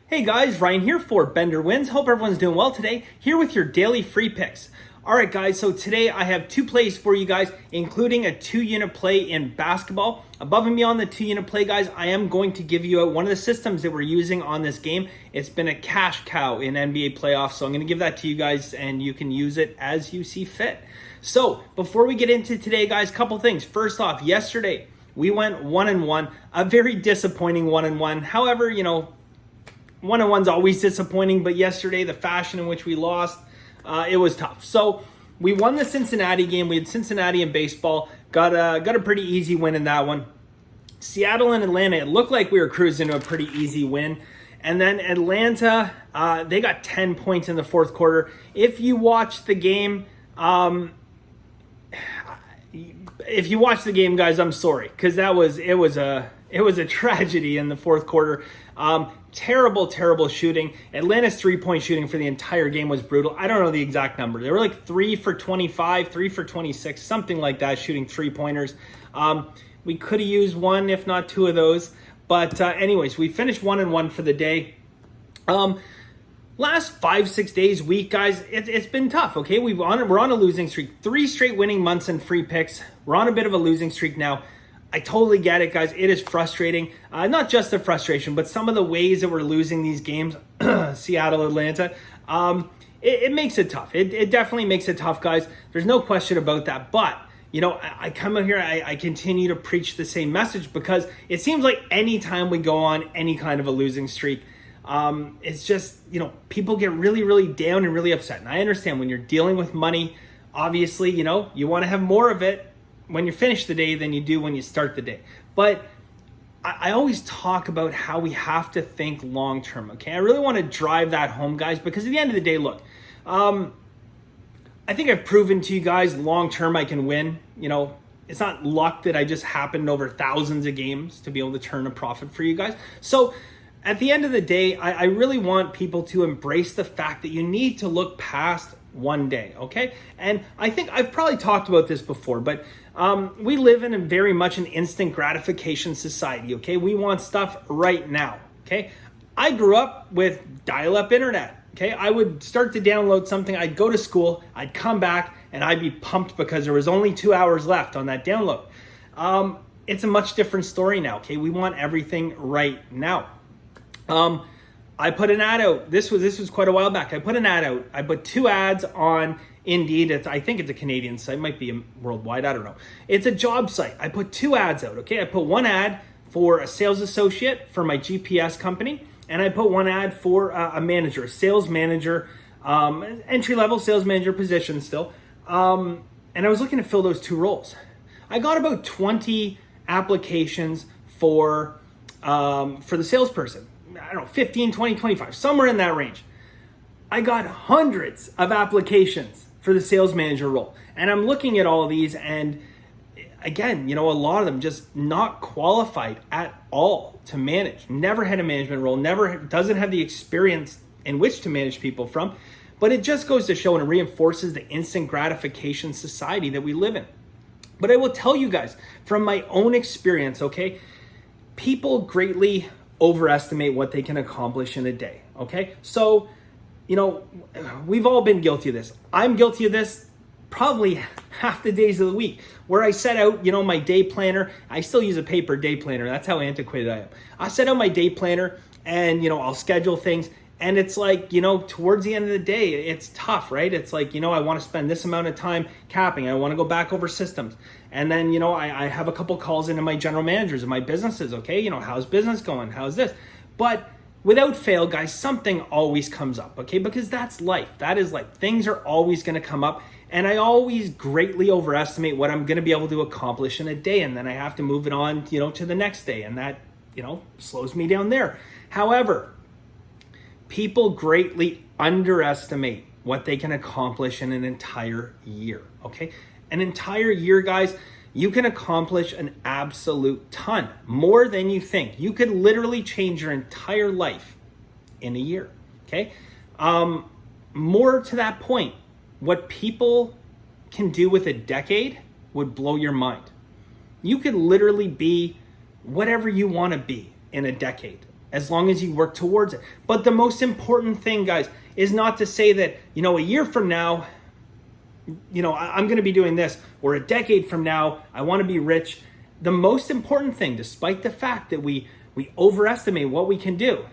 Hey guys, Ryan here for Bender Wins. Hope everyone's doing well today. Here with your daily free picks. All right, guys, so today I have two plays for you guys, including a 2-unit play in basketball. Above and beyond the 2-unit play, guys, I am going to give you one of the systems that we're using on this game. It's been a cash cow in NBA playoffs, so I'm going to give that to you guys, and you can use it as you see fit. So before we get into today, guys, couple things. First off, yesterday we went 1-1, a very disappointing 1-1. However, 1-1's always disappointing, but yesterday, the fashion in which we lost, it was tough. So we won the Cincinnati game. We had Cincinnati in baseball. Got a pretty easy win in that one. Seattle and Atlanta, it looked like we were cruising to a pretty easy win. And then Atlanta, they got 10 points in the fourth quarter. If you watch the game, guys, I'm sorry, because it was a tragedy in the fourth quarter. Terrible shooting. Atlanta's 3-point shooting for the entire game was brutal. I don't know the exact number. They were like 3 for 25, 3 for 26, something like that, shooting 3-pointers. We could have used one, if not two of those. But anyways, we finished 1-1 for the day. Last 5-6 days, week, guys, it's been tough, okay? We're on a losing streak. 3 straight winning months in free picks. We're on a bit of a losing streak now. I totally get it, guys. It is frustrating. Not just the frustration, but some of the ways that we're losing these games, Seattle, Atlanta, it makes it tough. It definitely makes it tough, guys. There's no question about that. But, I come out here, I continue to preach the same message because it seems like any time we go on any kind of a losing streak, it's just, people get really, really down and really upset. And I understand when you're dealing with money, obviously, you want to have more of it when you finish the day than you do when you start the day. But I always talk about how we have to think long-term, okay? I really want to drive that home, guys, because at the end of the day, look, I think I've proven to you guys long-term I can win. It's not luck that I just happened over thousands of games to be able to turn a profit for you guys. So at the end of the day, I really want people to embrace the fact that you need to look past one day, okay? And I think I've probably talked about this before, but we live in a very much an instant gratification society, okay? We want stuff right now, okay? I grew up with dial-up internet, okay? I would start to download something, I'd go to school, I'd come back, and I'd be pumped because there was only 2 hours left on that download. It's a much different story now, okay? We want everything right now. I put an ad out. This was quite a while back. I put an ad out. I put 2 ads on Indeed. I think it's a Canadian site. It might be worldwide. I don't know. It's a job site. I put 2 ads out. Okay. I put one ad for a sales associate for my GPS company, and I put one ad for a manager, a sales manager, entry-level sales manager position still. And I was looking to fill those 2 roles. I got about 20 applications for the salesperson. I don't know, 15, 20, 25, somewhere in that range. I got hundreds of applications for the sales manager role. And I'm looking at all of these, and again, a lot of them just not qualified at all to manage. Never had a management role, doesn't have the experience in which to manage people from. But it just goes to show, and it reinforces the instant gratification society that we live in. But I will tell you guys, from my own experience, okay, people greatly overestimate what they can accomplish in a day, okay? So, we've all been guilty of this. I'm guilty of this probably half the days of the week, where I set out, my day planner. I still use a paper day planner. That's how antiquated I am. I set out my day planner, and, I'll schedule things. And it's like, towards the end of the day, it's tough, right? It's like, I want to spend this amount of time capping. I want to go back over systems. And then, I have a couple calls into my general managers of my businesses, okay? How's business going? How's this? But without fail, guys, something always comes up, okay? Because that's life. That is life. Things are always going to come up. And I always greatly overestimate what I'm going to be able to accomplish in a day. And then I have to move it on, to the next day. And that, slows me down there. However, people greatly underestimate what they can accomplish in an entire year, okay? An entire year, guys, you can accomplish an absolute ton, more than you think. You could literally change your entire life in a year, okay? More to that point, what people can do with a decade would blow your mind. You could literally be whatever you want to be in a decade. as long as you work towards it. But the most important thing, guys, is not to say that, a year from now, I'm going to be doing this, or a decade from now, I want to be rich. The most important thing, despite the fact that we overestimate what we can do,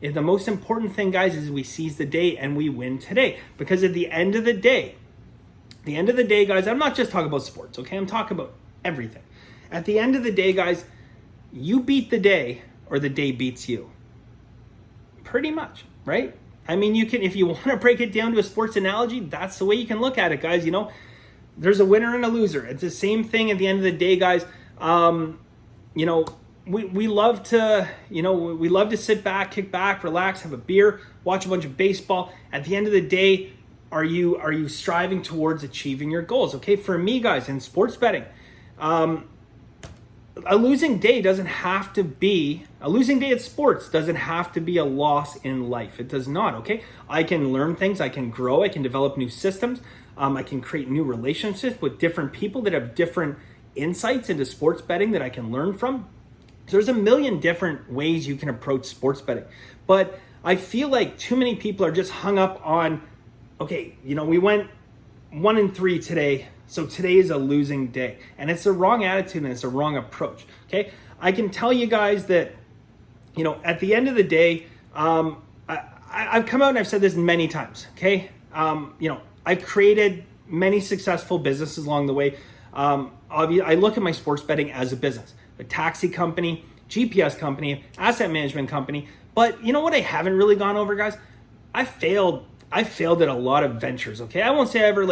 is the most important thing, guys, is we seize the day and we win today. Because at the end of the day, guys, I'm not just talking about sports, okay? I'm talking about everything. At the end of the day, guys, you beat the day or the day beats you. Pretty much, right? I mean, you can, if you want to break it down to a sports analogy, that's the way you can look at it, guys. There's a winner and a loser. It's the same thing at the end of the day, guys. We love to sit back, kick back, relax, have a beer, watch a bunch of baseball. At the end of the day, are you striving towards achieving your goals? Okay, for me, guys, in sports betting, a losing day at sports doesn't have to be a loss in life. It does not, okay? I can learn things, I can grow, I can develop new systems, I can create new relationships with different people that have different insights into sports betting that I can learn from. So there's a million different ways you can approach sports betting. But I feel like too many people are just hung up on, okay, we went 1-3 today, so today is a losing day. And it's the wrong attitude and it's a wrong approach, okay? I can tell you guys that, at the end of the day, I've come out and I've said this many times, okay? I've created many successful businesses along the way. I look at my sports betting as a business, a taxi company, GPS company, asset management company. But you know what I haven't really gone over, guys? I failed at a lot of ventures, okay? I won't say I ever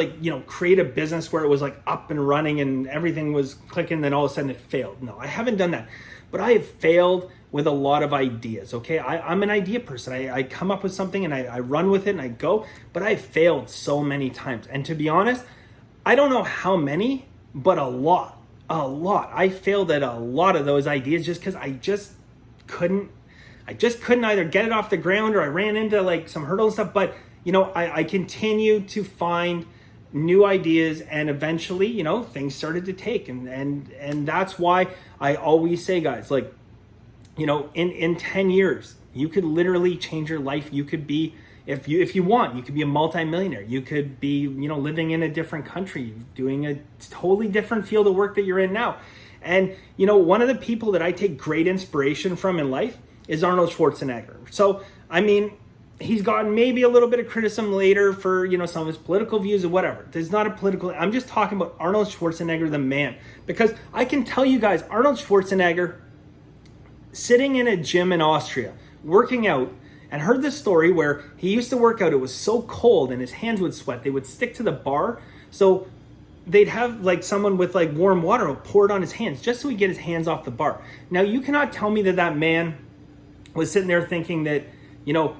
create a business where it was up and running and everything was clicking, then all of a sudden it failed. No, I haven't done that. But I have failed with a lot of ideas, okay? I'm an idea person. I come up with something and I run with it and I go, but I've failed so many times. And to be honest, I don't know how many, but a lot. I failed at a lot of those ideas just because I just couldn't either get it off the ground or I ran into some hurdles and stuff. But I continued to find new ideas and eventually, things started to take. And that's why I always say, guys, in 10 years, you could literally change your life. You could be, if you want, you could be a multimillionaire. You could be, living in a different country, doing a totally different field of work that you're in now. And, one of the people that I take great inspiration from in life is Arnold Schwarzenegger. So, I mean, he's gotten maybe a little bit of criticism later for, some of his political views or whatever. There's not a political, I'm just talking about Arnold Schwarzenegger, the man. Because I can tell you guys, Arnold Schwarzenegger, sitting in a gym in Austria, working out, and heard this story where he used to work out. It was so cold and his hands would sweat. They would stick to the bar. So they'd have someone with warm water poured on his hands just so he'd get his hands off the bar. Now you cannot tell me that man was sitting there thinking that,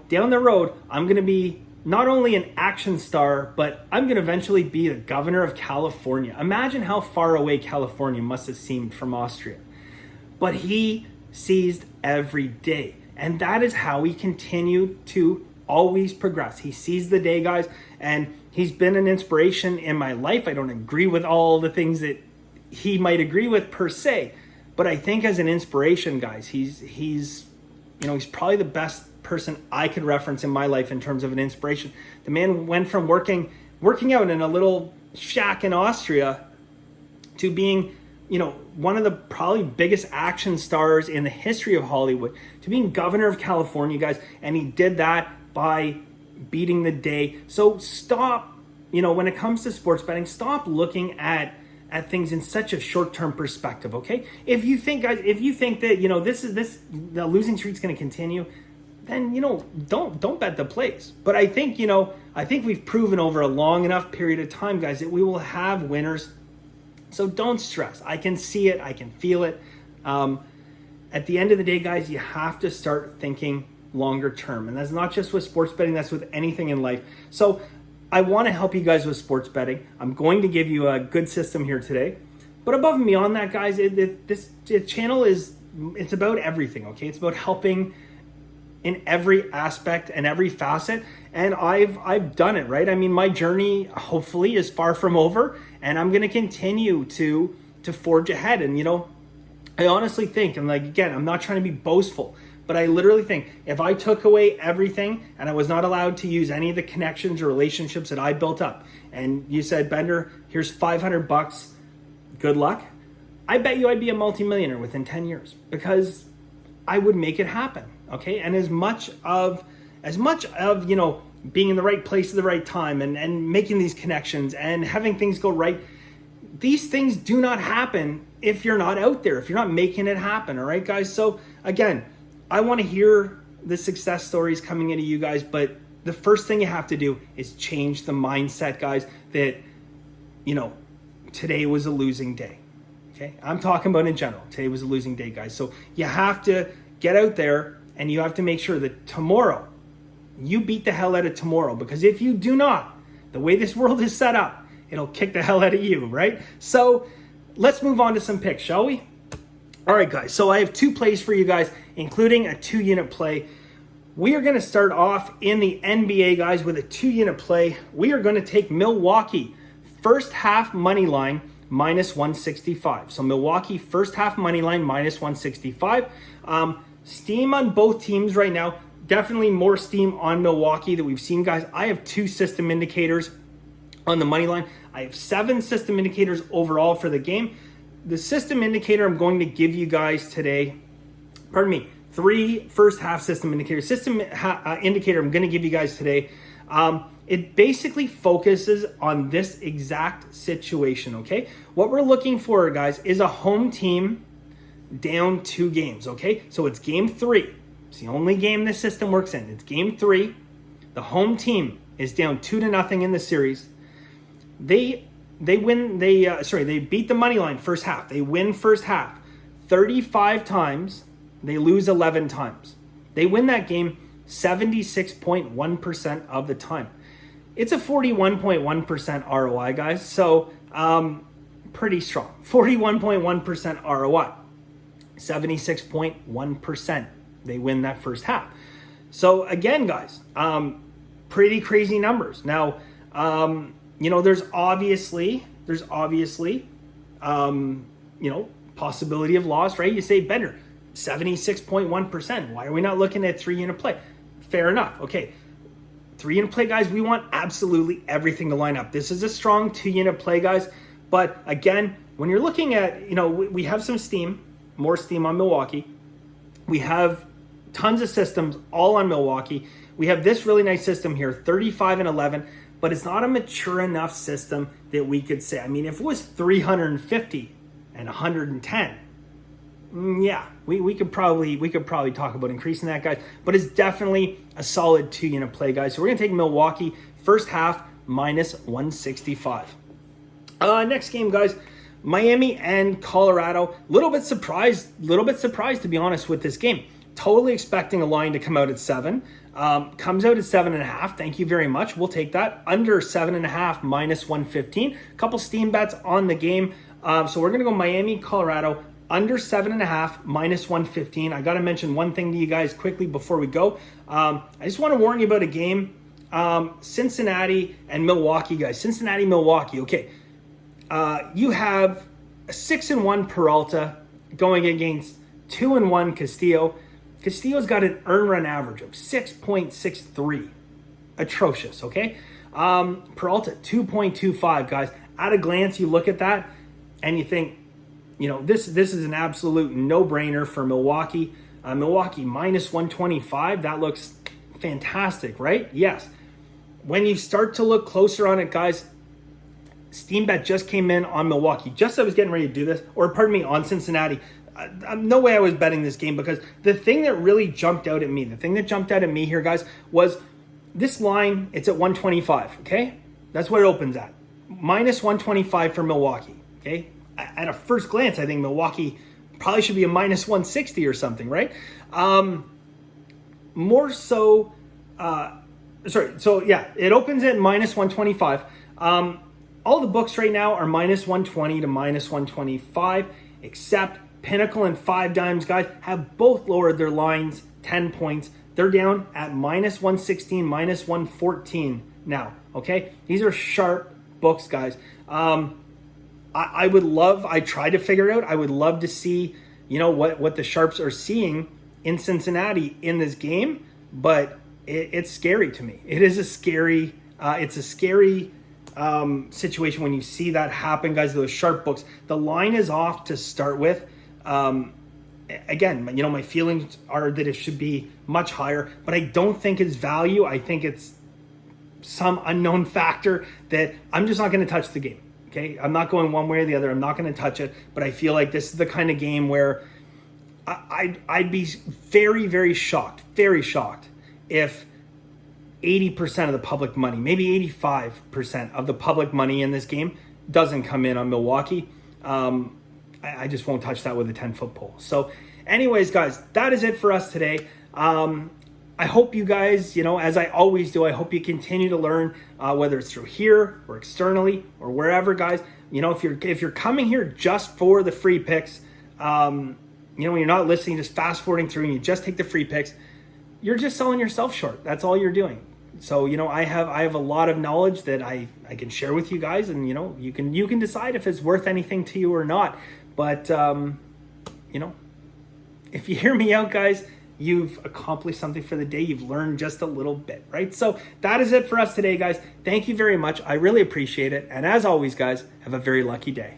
down the road, I'm going to be not only an action star, but I'm going to eventually be the governor of California. Imagine how far away California must have seemed from Austria. But he seized every day. And that is how he continued to always progress. He seized the day, guys, and he's been an inspiration in my life. I don't agree with all the things that he might agree with per se, but I think as an inspiration, guys, he's probably the best person I could reference in my life in terms of an inspiration. The man went from working out in a little shack in Austria to being one of the probably biggest action stars in the history of Hollywood, to being governor of California, guys. And he did that by beating the day. So stop, when it comes to sports betting, stop looking at things in such a short-term perspective, okay? If you think, guys, that, the losing streak's going to continue, then, don't bet the place. But I think we've proven over a long enough period of time, guys, that we will have winners. So don't stress. I can see it. I can feel it. At the end of the day, guys, you have to start thinking longer term. And that's not just with sports betting. That's with anything in life. So I want to help you guys with sports betting. I'm going to give you a good system here today. But above and beyond that, guys, this channel it's about everything, okay? It's about helping in every aspect and every facet. And I've done it, right? I mean, my journey hopefully is far from over, and I'm going to continue to forge ahead. And I honestly think, and again, I'm not trying to be boastful, but I literally think if I took away everything and I was not allowed to use any of the connections or relationships that I built up, and you said, Bender, here's $500, good luck, I bet you I'd be a multimillionaire within 10 years because I would make it happen. Okay. And as much of, being in the right place at the right time and making these connections and having things go right, these things do not happen if you're not out there, if you're not making it happen. All right, guys. So again, I want to hear the success stories coming into you guys, but the first thing you have to do is change the mindset, guys, that, today was a losing day. Okay. I'm talking about in general. Today was a losing day, guys. So you have to get out there and you have to make sure that tomorrow you beat the hell out of tomorrow, because if you do not, the way this world is set up, it'll kick the hell out of you, right? So let's move on to some picks, shall we? All right, guys. So I have 2 plays for you guys, including a 2-unit play. We are going to start off in the NBA, guys, with a 2-unit play. We are going to take Milwaukee first half money line minus 165. So Milwaukee first half money line minus 165. Steam on both teams right now. Definitely more steam on Milwaukee that we've seen, guys. I have 2 system indicators on the money line. I have 7 system indicators overall for the game. The system indicator I'm going to give you guys today, 3 first half system indicators. Indicator I'm going to give you guys today. It basically focuses on this exact situation, okay? What we're looking for, guys, is a home team down 2 games, okay? So it's game 3. It's the only game this system works in. It's game 3. The home team is down 2-0 in the series. They beat the money line first half. They win first half 35 times. They lose 11 times. They win that game 76.1% of the time. It's a 41.1% ROI, guys. So pretty strong. 41.1% ROI. 76.1%. They win that first half. So again, guys, pretty crazy numbers. Now, there's obviously, possibility of loss, right? You say, Bender, 76.1%. Why are we not looking at 3-unit play? Fair enough. Okay. 3-unit play, guys, we want absolutely everything to line up. This is a strong 2-unit play, guys. But again, when you're looking at, we have some steam, more steam on Milwaukee. We have tons of systems all on Milwaukee. We have this really nice system here, 35-11, but it's not a mature enough system that we could say. I mean, if it was 350 and 110, yeah, we could probably talk about increasing that, guys. But it's definitely a solid 2-unit play, guys. So we're gonna take Milwaukee first half minus 165. Next game, guys. Miami and Colorado. Little bit surprised to be honest with this game. Totally expecting a line to come out at 7. Comes out at 7.5. Thank you very much. We'll take that. Under 7.5 minus 115. A couple steam bets on the game. So we're gonna go Miami, Colorado. Under 7.5 minus 115. I got to mention one thing to you guys quickly before we go. I just want to warn you about a game. Cincinnati and Milwaukee, guys. Cincinnati, Milwaukee. Okay. You have a 6-1 Peralta going against 2-1 Castillo. Castillo's got an earn run average of 6.63. Atrocious, okay? Peralta, 2.25, guys. At a glance, you look at that and you think, this is an absolute no-brainer for Milwaukee. Milwaukee minus 125. That looks fantastic, right? Yes. When you start to look closer on it, guys, Steam Bet just came in on Milwaukee. Just as I was getting ready to do this, on Cincinnati. No way I was betting this game, because the thing that really jumped out at me, here, guys, was this line. It's at 125, okay? That's what it opens at. Minus 125 for Milwaukee, okay? At a first glance, I think Milwaukee probably should be a minus 160 or something, right? More so, it opens at minus 125. All the books right now are minus 120 to minus 125, except Pinnacle and 5 Dimes, guys, have both lowered their lines 10 points. They're down at minus 116, minus 114 now, okay? These are sharp books, guys. I tried to figure it out. I would love to see, what the sharps are seeing in Cincinnati in this game, but it's scary to me. It is a scary, situation when you see that happen, guys. Those sharp books. The line is off to start with. Again, my feelings are that it should be much higher, but I don't think it's value. I think it's some unknown factor that I'm just not going to touch the game. Okay, I'm not going one way or the other. I'm not going to touch it, but I feel like this is the kind of game where I'd be very, very shocked if 80% of the public money, maybe 85% of the public money in this game doesn't come in on Milwaukee. I just won't touch that with a 10-foot pole. So anyways, guys, that is it for us today. I hope you guys, as I always do, I hope you continue to learn, whether it's through here or externally or wherever, guys. If you're coming here just for the free picks, when you're not listening, just fast forwarding through and you just take the free picks, you're just selling yourself short. That's all you're doing. So, I have a lot of knowledge that I can share with you guys, and you can decide if it's worth anything to you or not. But if you hear me out, guys, you've accomplished something for the day. You've learned just a little bit, right? So that is it for us today, guys. Thank you very much. I really appreciate it. And as always, guys, have a very lucky day.